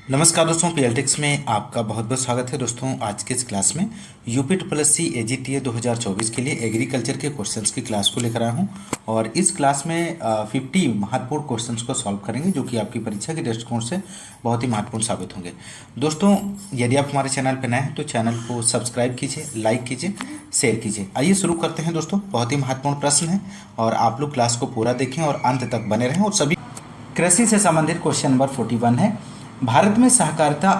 नमस्कार दोस्तों, पीएलटेक्स में आपका बहुत बहुत स्वागत है। दोस्तों आज के इस क्लास में UP triple S C AGTA 2024 के लिए एग्रीकल्चर के क्वेश्चंस की क्लास को लेकर आया हूं और इस क्लास में 50 महत्वपूर्ण क्वेश्चंस को सॉल्व करेंगे जो कि आपकी परीक्षा के दृष्टिकोण से बहुत ही महत्वपूर्ण साबित होंगे। दोस्तों यदि आप हमारे चैनल पर नए हैं तो चैनल को सब्सक्राइब कीजिए, लाइक कीजिए, शेयर कीजिए। आइए शुरू करते हैं दोस्तों। बहुत ही महत्वपूर्ण प्रश्न है और आप लोग क्लास को पूरा देखें और अंत तक बने रहें। और सभी कृषि से संबंधित क्वेश्चन नंबर 41 है। भारत में सहकारिता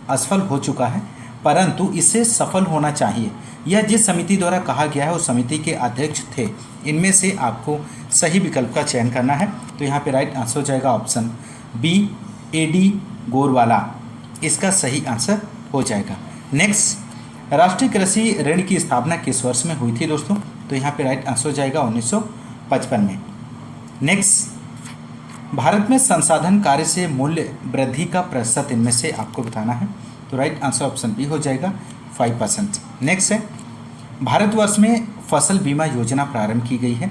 असफल हो चुका है परंतु इसे सफल होना चाहिए, यह जिस समिति द्वारा कहा गया है उस समिति के अध्यक्ष थे। इनमें से आपको सही विकल्प का चयन करना है। तो यहाँ पे राइट आंसर हो जाएगा ऑप्शन बी, एडी गोरवाला, इसका सही आंसर हो जाएगा। नेक्स्ट, राष्ट्रीय कृषि ऋण की स्थापना किस वर्ष में हुई थी दोस्तों? तो यहाँ पे राइट आंसर हो जाएगा 1955 में। नेक्स्ट, भारत में संसाधन कार्य से मूल्य वृद्धि का प्रतिशत इनमें से आपको बताना है। तो राइट आंसर ऑप्शन बी हो जाएगा 5%। नेक्स्ट है, भारतवर्ष में फसल बीमा योजना प्रारंभ की गई है।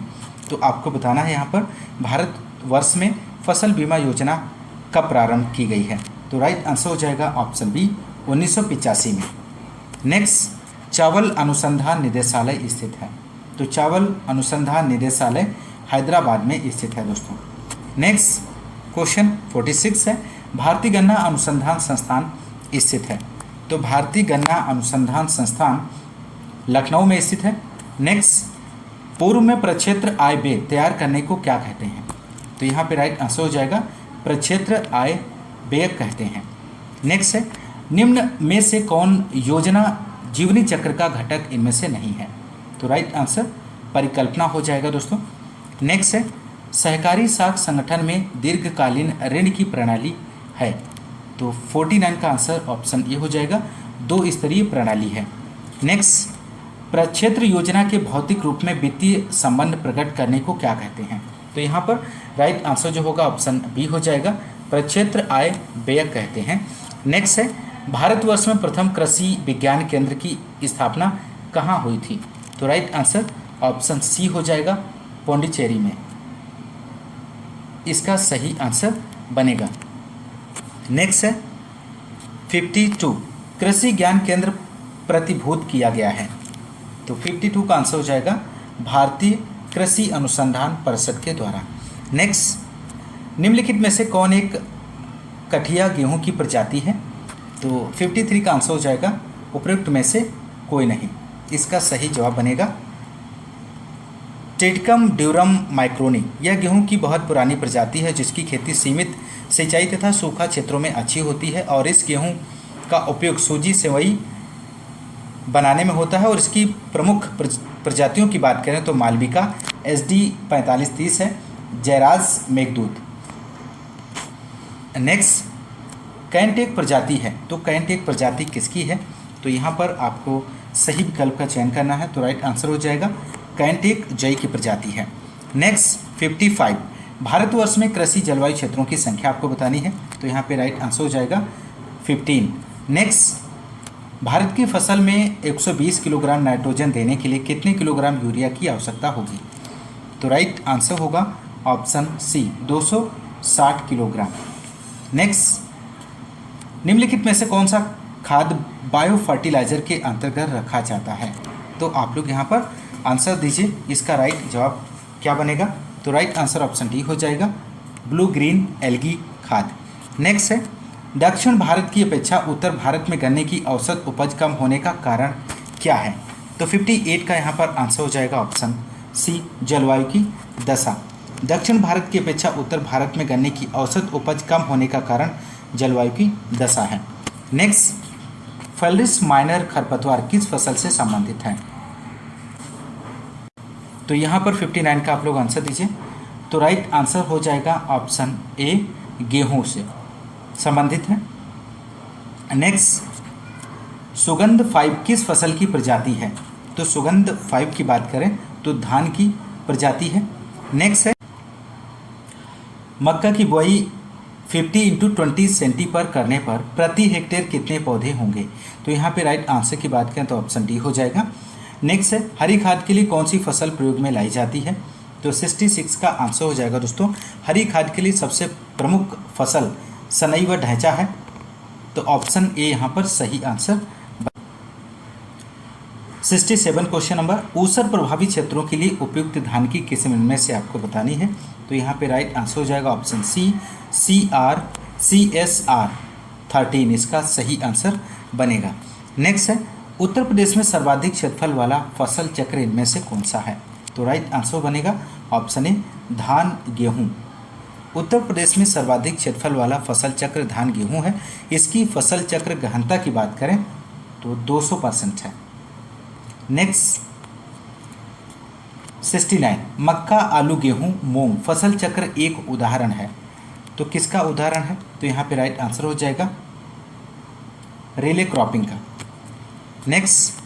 तो आपको बताना है यहाँ पर भारतवर्ष में फसल बीमा योजना कब प्रारंभ की गई है। तो राइट आंसर हो जाएगा ऑप्शन बी 1985 में। नेक्स्ट, चावल अनुसंधान निदेशालय स्थित है। तो चावल अनुसंधान निदेशालय हैदराबाद में स्थित है दोस्तों। नेक्स्ट क्वेश्चन 46 है, भारतीय गन्ना अनुसंधान संस्थान स्थित है। तो भारतीय गन्ना अनुसंधान संस्थान लखनऊ में स्थित है। नेक्स्ट, पूर्व में प्रक्षेत्र आय व्यय तैयार करने को क्या कहते हैं? तो यहाँ पे राइट आंसर हो जाएगा प्रक्षेत्र आय व्यय कहते हैं। नेक्स्ट है, निम्न में से कौन योजना जीवनी चक्र का घटक इनमें से नहीं है? तो राइट आंसर परिकल्पना हो जाएगा दोस्तों। नेक्स्ट है, सहकारी साख संगठन में दीर्घकालीन ऋण की प्रणाली है। तो 49 का आंसर ऑप्शन ए हो जाएगा, 2 स्तरीय प्रणाली है। नेक्स्ट, प्रक्षेत्र योजना के भौतिक रूप में वित्तीय संबंध प्रकट करने को क्या कहते हैं? तो यहाँ पर राइट आंसर जो होगा ऑप्शन बी हो जाएगा, प्रक्षेत्र आय व्यय कहते हैं। नेक्स्ट है, भारतवर्ष में प्रथम कृषि विज्ञान केंद्र की स्थापना कहाँ हुई थी? तो राइट आंसर ऑप्शन सी हो जाएगा, पौंडीचेरी में, इसका सही आंसर बनेगा। नेक्स्ट है 52, कृषि ज्ञान केंद्र प्रतिभूत किया गया है। तो 52 का आंसर हो जाएगा भारतीय कृषि अनुसंधान परिषद के द्वारा। नेक्स्ट, निम्नलिखित में से कौन एक कठिया गेहूं की प्रजाति है? तो 53 का आंसर हो जाएगा उपयुक्त में से कोई नहीं, इसका सही जवाब बनेगा टिडकम ड्यूरम माइक्रोनी। यह गेहूं की बहुत पुरानी प्रजाति है जिसकी खेती सीमित सिंचाई तथा सूखा क्षेत्रों में अच्छी होती है और इस गेहूं का उपयोग सूजी सेवई बनाने में होता है। और इसकी प्रमुख प्रजातियों की बात करें तो मालविका SD 4530 है, जयराज मेघदूत। नेक्स्ट, कैंट एक प्रजाति है। तो कैंट एक प्रजाति किसकी है? तो यहाँ पर आपको सही विकल्प का चयन करना है। तो राइट आंसर हो जाएगा कैंट एक जय की प्रजाति है। नेक्स्ट 55, भारतवर्ष में कृषि जलवायु क्षेत्रों की संख्या आपको बतानी है। तो यहाँ पे राइट आंसर हो जाएगा 15। नेक्स्ट, भारत की फसल में 120 किलोग्राम नाइट्रोजन देने के लिए कितने किलोग्राम यूरिया की आवश्यकता होगी? तो राइट आंसर होगा ऑप्शन सी, 260 किलोग्राम। नेक्स्ट, निम्नलिखित में से कौन सा खाद बायो फर्टिलाइजर के अंतर्गत रखा जाता है? तो आप लोग यहाँ पर आंसर दीजिए, इसका राइट जवाब क्या बनेगा? तो राइट आंसर ऑप्शन डी हो जाएगा, ब्लू ग्रीन एल्गी खाद। नेक्स्ट है, दक्षिण भारत की अपेक्षा उत्तर भारत में गन्ने की औसत उपज कम होने का कारण क्या है? तो 58 का यहाँ पर आंसर हो जाएगा ऑप्शन सी, जलवायु की दशा। दक्षिण भारत की अपेक्षा उत्तर भारत में गन्ने की औसत उपज कम होने का कारण जलवायु की दशा है। नेक्स्ट, फल्रिस माइनर खरपतवार किस फसल से संबंधित है? तो यहाँ पर 59 का आप लोग आंसर दीजिए। तो राइट आंसर हो जाएगा ऑप्शन ए, गेहूं से संबंधित है। नेक्स्ट, सुगंध 5 किस फसल की प्रजाति है? तो सुगंध 5 की बात करें तो धान की प्रजाति है। नेक्स्ट है, मक्का की बुआई 50x20 सेंटी पर करने पर प्रति हेक्टेयर कितने पौधे होंगे? तो यहाँ पे राइट आंसर की बात करें तो ऑप्शन डी हो जाएगा। नेक्स्ट है, हरी खाद के लिए कौन सी फसल प्रयोग में लाई जाती है? तो 66 का आंसर हो जाएगा दोस्तों। हरी खाद के लिए सबसे प्रमुख फसल सनई व ढैंचा है। तो ऑप्शन ए यहाँ पर सही आंसर। 67 क्वेश्चन नंबर, ऊसर प्रभावी क्षेत्रों के लिए उपयुक्त धान की किस्म इनमें से आपको बतानी है। तो यहाँ पे राइट आंसर हो जाएगा ऑप्शन सी, CSR 13 इसका सही आंसर बनेगा। नेक्स्ट है, उत्तर प्रदेश में सर्वाधिक क्षेत्रफल वाला फसल चक्र इनमें से कौन सा है। तो राइट आंसर बनेगा ऑप्शन ए, धान गेहूँ। उत्तर प्रदेश में सर्वाधिक क्षेत्रफल वाला फसल चक्र धान गेहूँ है। इसकी फसल चक्र गहनता की बात करें तो 200% है। नेक्स्ट 69, मक्का, आलू, गेहूं, मूंग फसल चक्र एक उदाहरण है। तो किसका उदाहरण है। तो यहाँ पे राइट आंसर हो जाएगा रिले क्रॉपिंग का। नेक्स्ट,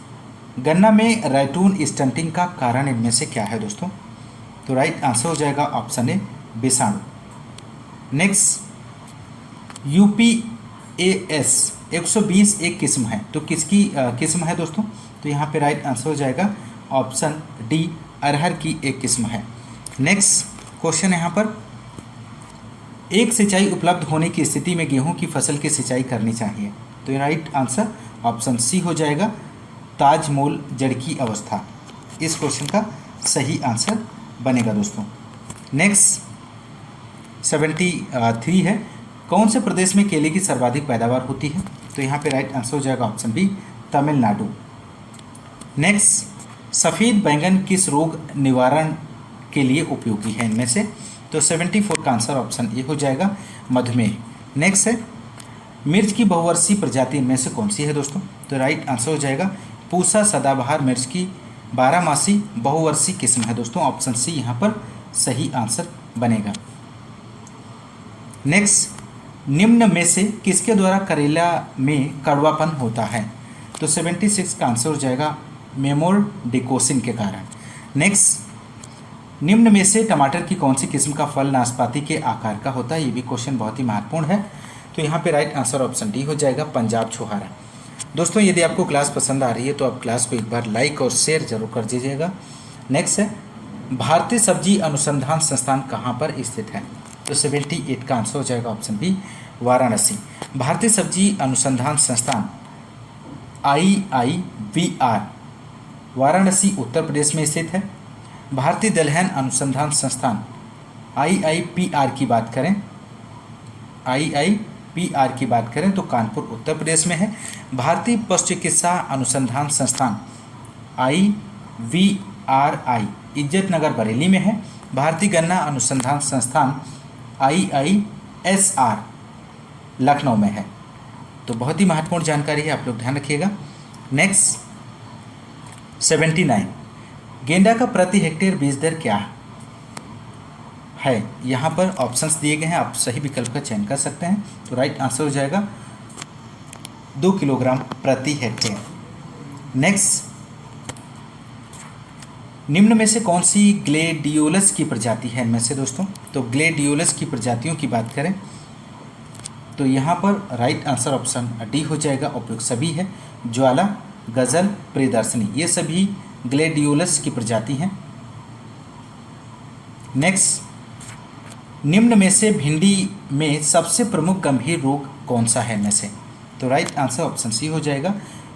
गन्ना में राइटून स्टंटिंग का कारण इनमें से क्या है दोस्तों। तो राइट आंसर हो जाएगा ऑप्शन ए, विषाणु। नेक्स्ट, UPAS 120 एक किस्म है। तो किसकी किस्म है दोस्तों। तो यहाँ पे राइट आंसर हो जाएगा ऑप्शन डी, अरहर की एक किस्म है। नेक्स्ट क्वेश्चन यहाँ पर, एक सिंचाई उपलब्ध होने की स्थिति में गेहूं की फसल की सिंचाई करनी चाहिए। तो राइट आंसर ऑप्शन सी हो जाएगा, ताजमोल जड़ की अवस्था। इस क्वेश्चन का सही आंसर बनेगा दोस्तों। नेक्स्ट 73 है, कौन से प्रदेश में केले की सर्वाधिक पैदावार होती है। तो यहाँ पे राइट आंसर हो जाएगा ऑप्शन बी, तमिलनाडु। नेक्स्ट, सफ़ेद बैंगन किस रोग निवारण के लिए उपयोगी है इनमें से। तो 74 का आंसर ऑप्शन ए हो जाएगा, मधुमेह। नेक्स्ट है, मिर्च की बहुवर्षीय प्रजाति इनमें से कौन सी है दोस्तों। तो राइट आंसर हो जाएगा पूसा सदाबहार मिर्च की 12 मासी बहुवर्षीय किस्म है दोस्तों। ऑप्शन सी यहाँ पर सही आंसर बनेगा। नेक्स्ट, निम्न में से किसके द्वारा करेला में कड़वापन होता है। तो 76 का आंसर हो जाएगा, मेमोर्डिकोसिन के कारण। नेक्स्ट, निम्न में से टमाटर की कौन सी किस्म का फल नाशपाती के आकार का होता है। ये भी क्वेश्चन बहुत ही महत्वपूर्ण है। तो यहाँ पे राइट आंसर ऑप्शन डी हो जाएगा, पंजाब छुहारा। दोस्तों यदि आपको क्लास पसंद आ रही है तो आप क्लास को एक बार लाइक और शेयर जरूर कर दीजिएगा। नेक्स्ट है, भारतीय सब्जी अनुसंधान संस्थान कहाँ पर स्थित है। तो 78 का आंसर हो जाएगा ऑप्शन बी, वाराणसी। भारतीय सब्जी अनुसंधान संस्थान IIVR वाराणसी उत्तर प्रदेश में स्थित है। भारतीय दलहन अनुसंधान संस्थान IIPR की बात करें, IIPR की बात करें तो कानपुर उत्तर प्रदेश में है। भारतीय पशु चिकित्सा अनुसंधान संस्थान IVRI इज्जतनगर बरेली में है। भारतीय गन्ना अनुसंधान संस्थान IISR लखनऊ में है। तो बहुत ही महत्वपूर्ण जानकारी है, आप लोग ध्यान रखिएगा। नेक्स्ट 79, गेंदा का प्रति हेक्टेयर बीज दर क्या है। यहाँ पर ऑप्शंस दिए गए हैं, आप सही विकल्प का चयन कर सकते हैं। तो राइट आंसर हो जाएगा 2 किलोग्राम प्रति हेक्टेयर। नेक्स्ट, निम्न में से कौन सी ग्लेडियोलस की प्रजाति है इनमें से दोस्तों। तो ग्लेडियोलस की प्रजातियों की बात करें तो यहाँ पर राइट आंसर ऑप्शन डी हो जाएगा, उपयुक्त सभी है। ज्वाला, गजल, प्रियदर्शनी ये सभी ग्लेडियोलस की प्रजाति हैं। नेक्स्ट, निम्न में से भिंडी में सबसे प्रमुख गंभीर रोग कौन सा है इनमें से। तो राइट आंसर ऑप्शन सी हो जाएगा,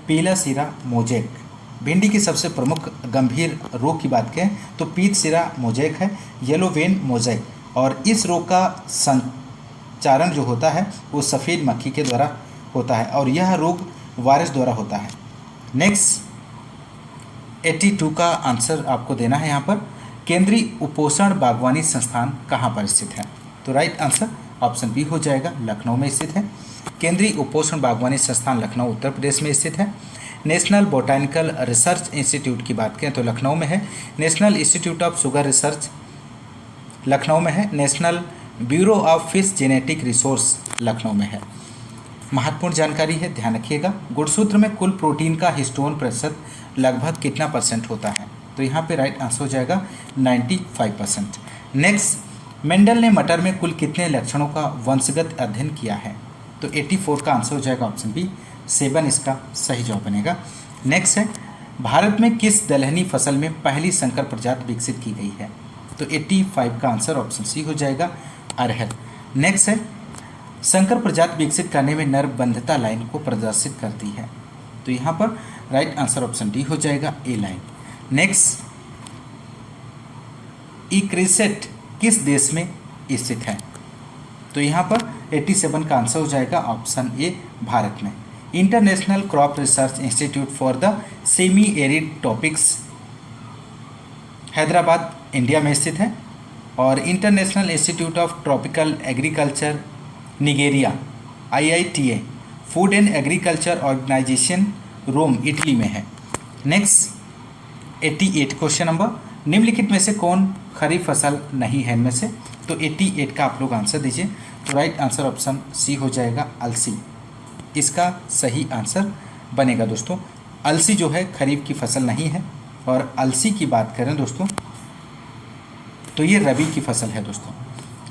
पीला सिरा मोजेक। भिंडी की सबसे प्रमुख गंभीर रोग की बात करें तो पीत सिरा मोजेक है, येलो वेन मोजेक। और इस रोग का संचारण जो होता है वो सफ़ेद मक्खी के द्वारा होता है और यह रोग वायरस द्वारा होता है। नेक्स्ट 82 का आंसर आपको देना है यहाँ पर, केंद्रीय उपोषण बागवानी संस्थान कहाँ पर स्थित है। तो राइट आंसर ऑप्शन बी हो जाएगा, लखनऊ में स्थित है। केंद्रीय उपोषण बागवानी संस्थान लखनऊ उत्तर प्रदेश में स्थित है। नेशनल बोटानिकल रिसर्च इंस्टीट्यूट की बात करें तो लखनऊ में है। National institute of sugar research Lucknow में है। National bureau of fish genetic resource Lucknow में है। महत्वपूर्ण जानकारी है, ध्यान रखिएगा। गुणसूत्र में कुल प्रोटीन का हिस्टोन प्रतिशत लगभग कितना % होता है। तो यहाँ पे राइट आंसर हो जाएगा 95%। नेक्स्ट, मेंडल ने मटर में कुल कितने लक्षणों का वंशगत अध्ययन किया है। तो 84 का आंसर हो जाएगा ऑप्शन बी, 7 इसका सही जवाब बनेगा। नेक्स्ट है, भारत में किस दलहनी फसल में पहली संकर प्रजाति विकसित की गई है। तो 85 का आंसर ऑप्शन सी हो जाएगा, अरहर। नेक्स्ट है, संकर प्रजाति विकसित करने में नरबंधता लाइन को प्रदर्शित करती है। तो यहाँ पर राइट आंसर ऑप्शन डी हो जाएगा, ए लाइन। नेक्स्ट, इक्रिसेट किस देश में स्थित है? तो यहाँ पर 87 का आंसर हो जाएगा ऑप्शन ए, भारत में। International crop research institute for the semi arid topics Hyderabad, India में स्थित है। और international institute of tropical agriculture Nigeria, IITA, food and agriculture organisation, Rome, Italy में है। नेक्स्ट, 88 क्वेश्चन नंबर, निम्नलिखित में से कौन खरीफ फसल नहीं है इनमें से? तो 88 का आप लोग आंसर दीजिए। तो राइट आंसर ऑप्शन सी हो जाएगा, अलसी, इसका सही आंसर बनेगा दोस्तों। अलसी जो है खरीफ की फसल नहीं है। और अलसी की बात करें दोस्तों तो ये रबी की फसल है दोस्तों।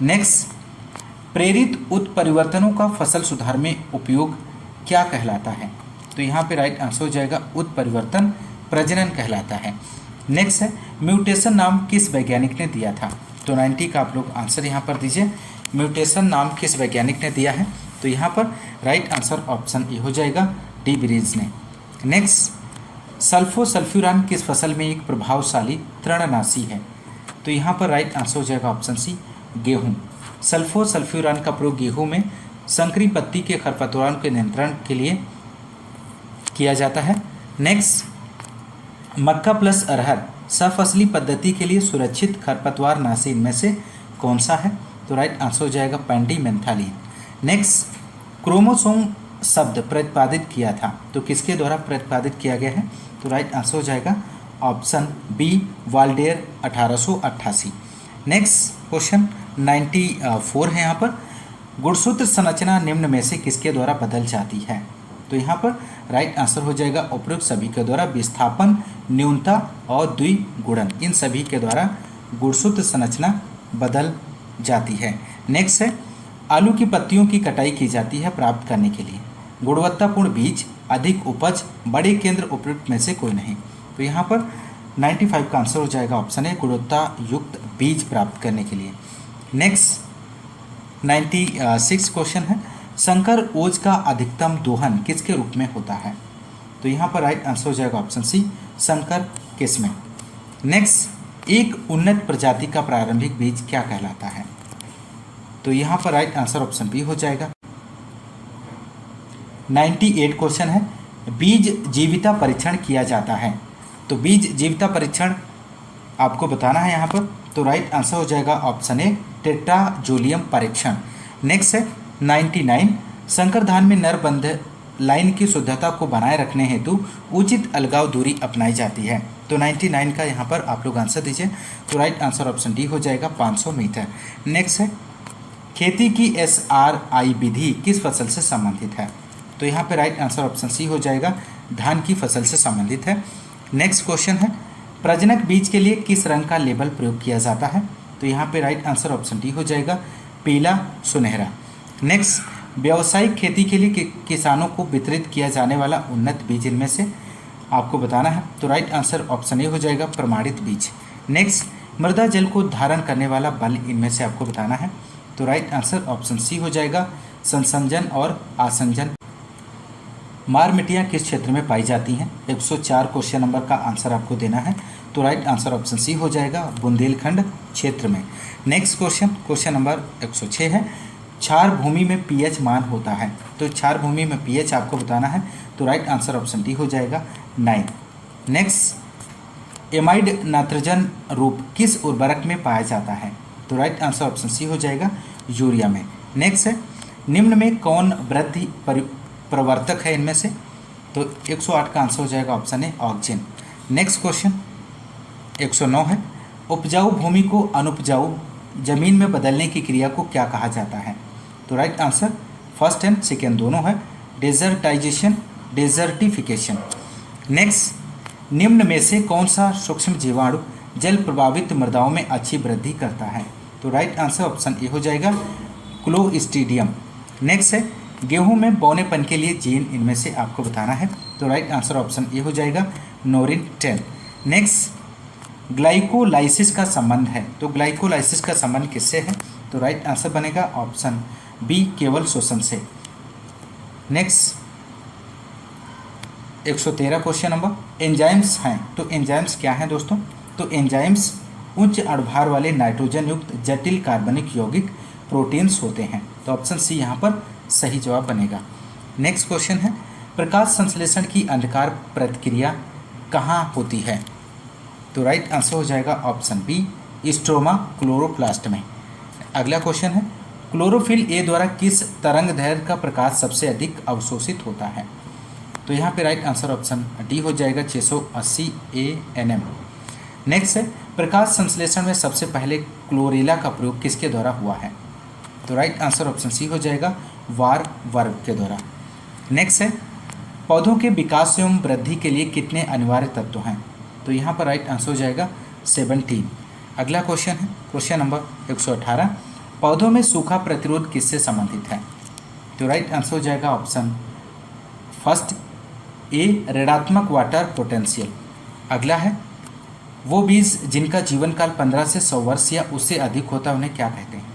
नेक्स्ट, प्रेरित उत्परिवर्तनों का फसल सुधार में उपयोग क्या कहलाता है? तो यहाँ पे राइट आंसर हो जाएगा, उत्परिवर्तन प्रजनन कहलाता है। नेक्स्ट है, म्यूटेशन नाम किस वैज्ञानिक ने दिया था? तो 90 का आप लोग आंसर यहाँ पर दीजिए। म्यूटेशन नाम किस वैज्ञानिक ने दिया है? तो यहाँ पर राइट आंसर ऑप्शन ए हो जाएगा, डी ब्रीज ने। नेक्स्ट, सल्फोसल्फ्यूरान किस फसल में एक प्रभावशाली तृणनाशी है? तो यहाँ पर राइट आंसर हो जाएगा ऑप्शन सी, गेहूँ। सल्फोसल्फ्यूरान का प्रयोग गेहूँ में संकरी पत्ती के खरपतवारों के नियंत्रण के लिए किया जाता है। नेक्स्ट, मक्का प्लस अरहर सफसली पद्धति के लिए सुरक्षित खरपतवार नाशी इनमें से कौन सा है? तो राइट आंसर हो जाएगा, पेंडिमेंथालिन। नेक्स्ट, क्रोमोसोम शब्द प्रतिपादित किया था तो किसके द्वारा प्रतिपादित किया गया है? तो राइट आंसर हो जाएगा option b, Waldeyer, 1888। Next question 94 है। यहाँ पर गुणसूत्र संरचना निम्न में से किसके द्वारा बदल जाती है? तो यहाँ पर राइट आंसर हो जाएगा उपरोक्त सभी के द्वारा, विस्थापन, न्यूनता और द्विगुणन, इन सभी के द्वारा गुणसूत्र संरचना बदल जाती है। नेक्स्ट है, आलू की पत्तियों की कटाई की जाती है प्राप्त करने के लिए गुणवत्तापूर्ण बीज, अधिक उपज, बड़े केंद्र, उपयुक्त में से कोई नहीं। तो यहाँ पर 95 का आंसर हो जाएगा ऑप्शन है, गुणवत्ता युक्त बीज प्राप्त करने के लिए। नेक्स्ट 96 क्वेश्चन है, संकर ओज का अधिकतम दोहन किसके रूप में होता है? तो यहाँ पर राइट आंसर हो जाएगा ऑप्शन सी, संकर किस्में। नेक्स्ट, एक उन्नत प्रजाति का प्रारंभिक बीज क्या कहलाता है? तो यहाँ पर राइट आंसर ऑप्शन बी हो जाएगा। 98 क्वेश्चन है, बीज जीविता परीक्षण किया जाता है तो बीज जीविता परीक्षण आपको बताना है यहाँ पर। तो राइट आंसर हो जाएगा ऑप्शन ए, टेट्राजोलियम परीक्षण। नेक्स्ट है 99, संकर धान में नरबंध लाइन की शुद्धता को बनाए रखने हेतु उचित अलगाव दूरी अपनाई जाती है। तो 99 का यहाँ पर आप लोग आंसर दीजिए। तो राइट आंसर ऑप्शन डी हो जाएगा, 500 मीटर। नेक्स्ट है, खेती की SRI विधि किस फसल से संबंधित है? तो यहाँ पे राइट आंसर ऑप्शन सी हो जाएगा, धान की फसल से संबंधित है। नेक्स्ट क्वेश्चन है, प्रजनक बीज के लिए किस रंग का लेबल प्रयोग किया जाता है? तो यहाँ पे राइट आंसर ऑप्शन डी हो जाएगा, पीला, सुनहरा। नेक्स्ट, व्यावसायिक खेती के लिए किसानों को वितरित किया जाने वाला उन्नत बीज इनमें से आपको बताना है। तो राइट आंसर ऑप्शन ए हो जाएगा, प्रमाणित बीज। नेक्स्ट, मृदा जल को धारण करने वाला बल इनमें से आपको बताना है। तो राइट आंसर ऑप्शन सी हो जाएगा, संसंजन और आसंजन। मारमिटियाँ किस क्षेत्र में पाई जाती हैं? 104 क्वेश्चन नंबर का आंसर आपको देना है। तो राइट आंसर ऑप्शन सी हो जाएगा, बुंदेलखंड क्षेत्र में। नेक्स्ट क्वेश्चन नंबर 106 है, क्षार भूमि में pH मान होता है तो क्षार भूमि में pH आपको बताना है। तो राइट आंसर ऑप्शन डी हो जाएगा, 9। नेक्स्ट, एमाइड नाइट्रोजन रूप किस उर्वरक में पाया जाता है? तो राइट आंसर ऑप्शन सी हो जाएगा, यूरिया में। नेक्स्ट है, निम्न में कौन वृद्धि प्रवर्तक है इनमें से? तो 108 का आंसर हो जाएगा option A, oxygen. Next question 109 है, उपजाऊ भूमि को अनुपजाऊ जमीन में बदलने की क्रिया को क्या कहा जाता है? तो right answer first and second दोनों है, डेजर्टाइजेशन, डेजर्टिफिकेशन। नेक्स्ट, निम्न में से कौन सा सूक्ष्म जीवाणु जल प्रभावित मृदाओं में अच्छी वृद्धि करता है? तो राइट आंसर ऑप्शन ए हो जाएगा, क्लोस्ट्रीडियम। नेक्स्ट है, गेहूं में बौनेपन के लिए जीन इनमें से आपको बताना है। तो राइट आंसर ऑप्शन ए हो जाएगा, नोरिन 10। नेक्स्ट, ग्लाइकोलाइसिस का संबंध है तो ग्लाइकोलाइसिस का संबंध किससे है? तो राइट आंसर बनेगा ऑप्शन बी केवल श्वसन से। नेक्स्ट 113 क्वेश्चन नंबर, एंजाइम्स हैं तो एंजाइम्स क्या हैं दोस्तों? तो एंजाइम्स उच्च अणुभार वाले नाइट्रोजन युक्त जटिल कार्बनिक यौगिक प्रोटीन्स होते हैं। तो ऑप्शन सी यहाँ पर सही जवाब बनेगा। नेक्स्ट क्वेश्चन है, प्रकाश संश्लेषण की अंधकार प्रतिक्रिया कहाँ होती है? तो राइट आंसर हो जाएगा ऑप्शन बी स्ट्रोमा क्लोरोप्लास्ट में। अगला क्वेश्चन है, क्लोरोफिल ए द्वारा किस तरंग दैर्घ्य का प्रकाश सबसे अधिक अवशोषित होता है? तो यहाँ पे राइट आंसर ऑप्शन डी हो जाएगा 680 AnM। नेक्स्ट है, प्रकाश संश्लेषण में सबसे पहले क्लोरेला का प्रयोग किसके द्वारा हुआ है? तो राइट आंसर ऑप्शन सी हो जाएगा वार वर्ग के द्वारा। नेक्स्ट है, पौधों के विकास एवं वृद्धि के लिए कितने अनिवार्य तत्व हैं? तो यहाँ पर राइट आंसर हो जाएगा 17। अगला क्वेश्चन है क्वेश्चन नंबर 118, पौधों में सूखा प्रतिरोध किससे संबंधित है? तो राइट आंसर हो जाएगा ऑप्शन फर्स्ट ए ऋणात्मक वाटर पोटेंशियल। अगला है, वो बीज जिनका जीवन काल 15 से 100 वर्ष या उससे अधिक होता है उन्हें क्या कहते हैं?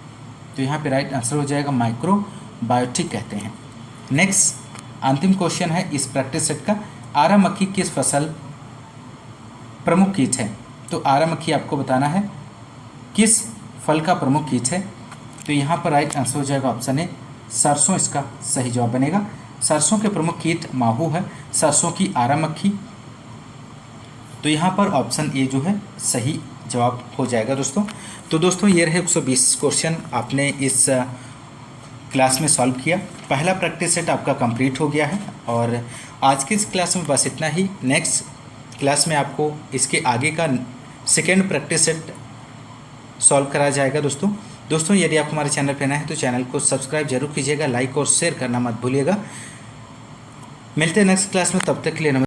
तो यहाँ पे राइट आंसर हो जाएगा माइक्रोबायोटिक कहते हैं। नेक्स्ट अंतिम क्वेश्चन है इस प्रैक्टिस सेट का, आरा मक्खी किस फसल प्रमुख कीट है? तो आरा मक्खी आपको बताना है किस फल का प्रमुख कीट है। तो यहाँ पर राइट आंसर हो जाएगा ऑप्शन ए सरसों, इसका सही जवाब बनेगा। सरसों के प्रमुख कीट माहू है, सरसों की आरा मक्खी। तो यहाँ पर ऑप्शन ए जो है सही जवाब हो जाएगा दोस्तों। तो दोस्तों ये रहे 120 क्वेश्चन आपने इस क्लास में सॉल्व किया। पहला प्रैक्टिस सेट आपका कंप्लीट हो गया है और आज की इस क्लास में बस इतना ही। नेक्स्ट क्लास में आपको इसके आगे का सेकेंड प्रैक्टिस सेट सॉल्व कराया जाएगा दोस्तों यदि आप हमारे चैनल पर नए हैं तो चैनल को सब्सक्राइब जरूर कीजिएगा, लाइक और शेयर करना मत भूलिएगा। मिलते हैं नेक्स्ट क्लास में, तब तक के लिए नमस्कार।